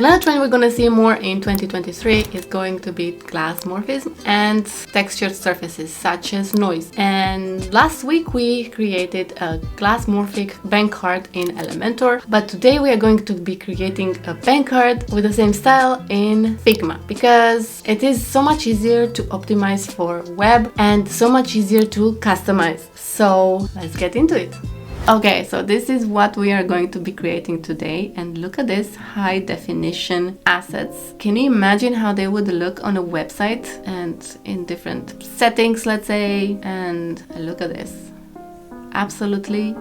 Another trend we're going to see more in 2023 is going to be glassmorphism and textured surfaces such as noise. And last week we created a glassmorphic bank card in Elementor, but today we are going to be creating a bank card with the same style in FIGMA because it is so much easier to optimize for web and so much easier to customize. So let's get into it. Okay, so this is what we are going to be creating today, and look at this high definition assets. Can you imagine how they would look on a website and in different settings, let's say? And look at this. Absolutely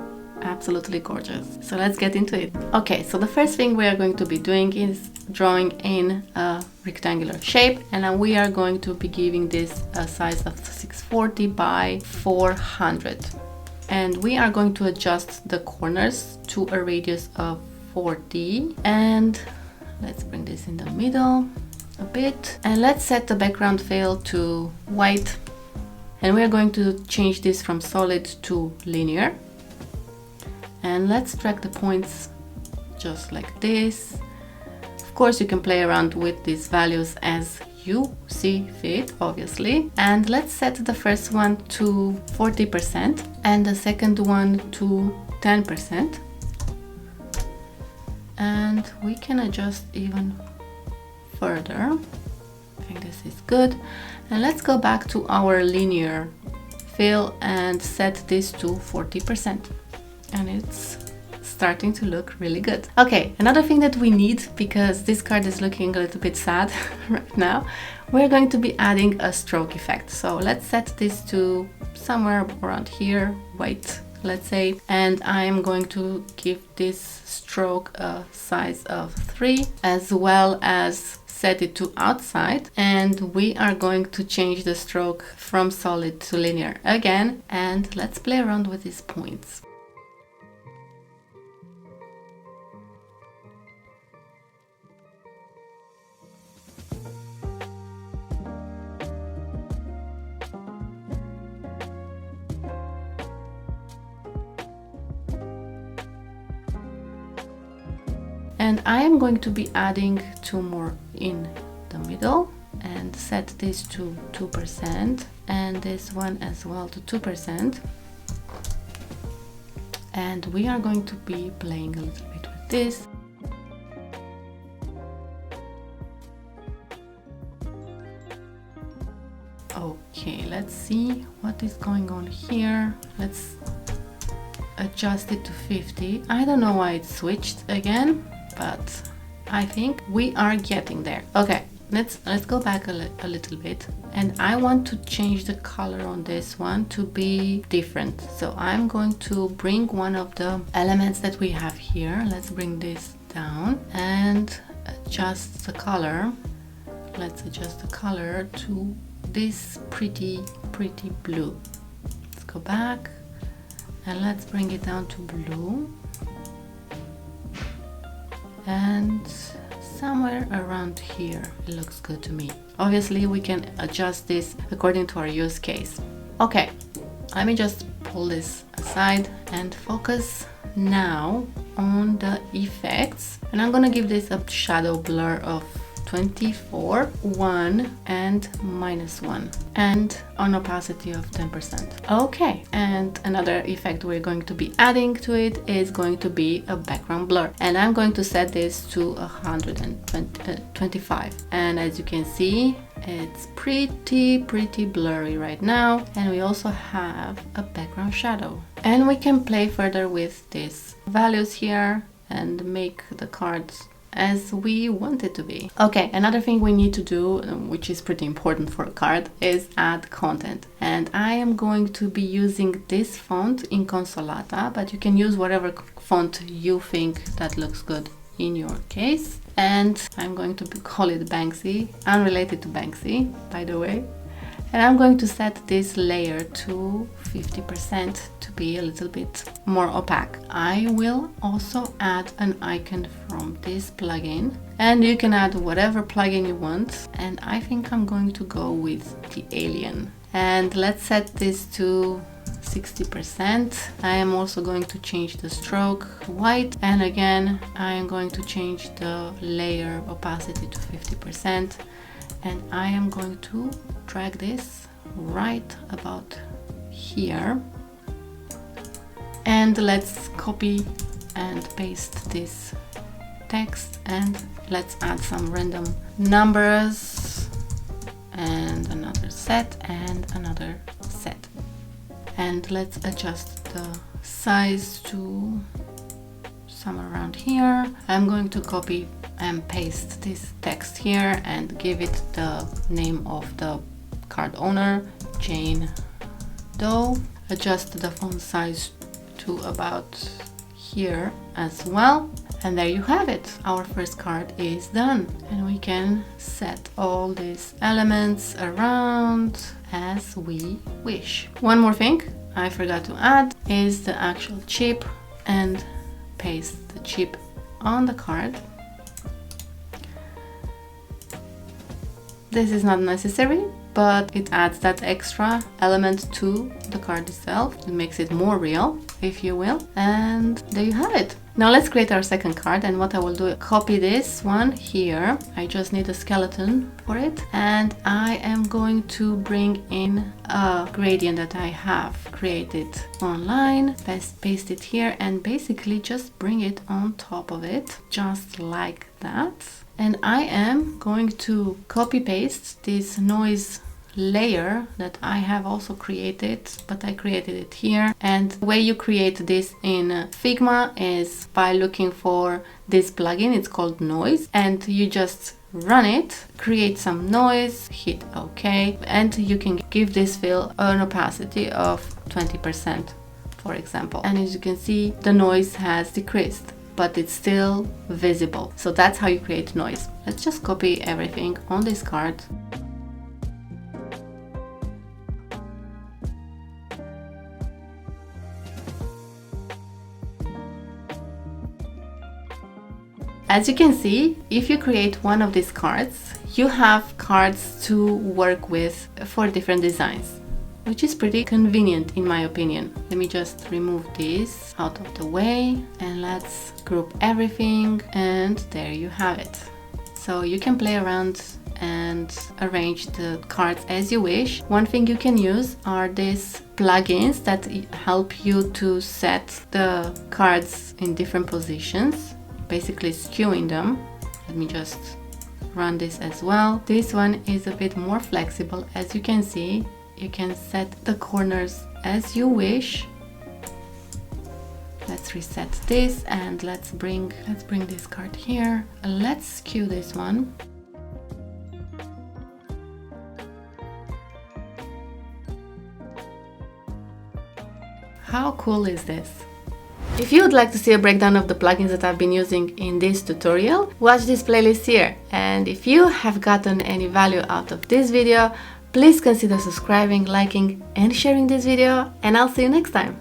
gorgeous. So let's get into it. Okay, so the first thing we are going to be doing is drawing in a rectangular shape, and then we are going to be giving this a size of 640 by 400. And we are going to adjust the corners to a radius of 40. And let's bring this in the middle a bit. And let's set the background fill to white. And we are going to change this from solid to linear. And let's drag the points just like this. Of course, you can play around with these values as you see fit, obviously. And let's set the first one to 40% and the second one to 10%. And we can adjust even further. I think this is good. And let's go back to our linear fill and set this to 40%. And it's starting to look really good. Okay, another thing that we need, because this card is looking a little bit sad right now, we're going to be adding a stroke effect. So let's set this to somewhere around here, white, let's say, and I'm going to give this stroke a size of 3, as well as set it to outside, and we are going to change the stroke from solid to linear again, and let's play around with these points. And I am going to be adding 2 more in the middle and set this to 2% and this one as well to 2%. And we are going to be playing a little bit with this. Okay, let's see what is going on here. Let's adjust it to 50. I don't know why it switched again, but I think we are getting there. Okay, let's go back a little bit, and I want to change the color on this one to be different. So I'm going to bring one of the elements that we have here. Let's bring this down and adjust the color. Let's adjust the color to this pretty blue. Let's go back and let's bring it down to blue. And somewhere around here, it looks good to me. Obviously, we can adjust this according to our use case. Okay, let me just pull this aside and focus now on the effects. And I'm gonna give this a shadow blur of 24, 1 and -1, and an opacity of 10%. Okay, and another effect we're going to be adding to it is going to be a background blur, and I'm going to set this to 125. And as you can see, it's pretty blurry right now, and we also have a background shadow. And we can play further with these values here and make the cards as we want it to be. Okay, another thing we need to do, which is pretty important for a card, is add content. And I am going to be using this font in Consolata, but you can use whatever font you think that looks good in your case. And I'm going to call it Banksy, unrelated to Banksy, by the way. And I'm going to set this layer to 50% to be a little bit more opaque. I will also add an icon from this plugin, and you can add whatever plugin you want. And I think I'm going to go with the alien. And let's set this to 60%. I am also going to change the stroke white, and again I am going to change the layer opacity to 50%, and I am going to drag this right about here, and let's copy and paste this text, and let's add some random numbers and another set and another set, and let's adjust the size to somewhere around here. I'm going to copy and paste this text here and give it the name of the card owner, Jane Doe. Adjust the font size to about here as well, and there you have it. Our first card is done, and we can set all these elements around as we wish. One more thing I forgot to add is the actual chip, and paste the chip on the card. This is not necessary, but it adds that extra element to the card itself. It makes it more real, if you will. And there you have it. Now let's create our second card, and what I will do is copy this one here. I just need a skeleton for it, and I am going to bring in a gradient that I have created online, paste it here, and basically just bring it on top of it, just like that. And I am going to copy paste this noise layer that I have also created, but I created it here. And the way you create this in Figma is by looking for this plugin. It's called Noise, and you just run it, create some noise, hit OK, and you can give this fill an opacity of 20%, for example. And as you can see, the noise has decreased, but it's still visible. So that's how you create noise. Let's just copy everything on this card. As you can see, if you create one of these cards, you have cards to work with for different designs, which is pretty convenient in my opinion. Let me just remove this out of the way, and let's group everything, and there you have it. So you can play around and arrange the cards as you wish. One thing you can use are these plugins that help you to set the cards in different positions, basically skewing them. Let me just run this as well. This one is a bit more flexible. As you can see, you can set the corners as you wish. Let's reset this, and let's bring this card here. Let's skew this one. How cool is this? If you would like to see a breakdown of the plugins that I've been using in this tutorial, watch this playlist here. And if you have gotten any value out of this video, please consider subscribing, liking and sharing this video, and I'll see you next time.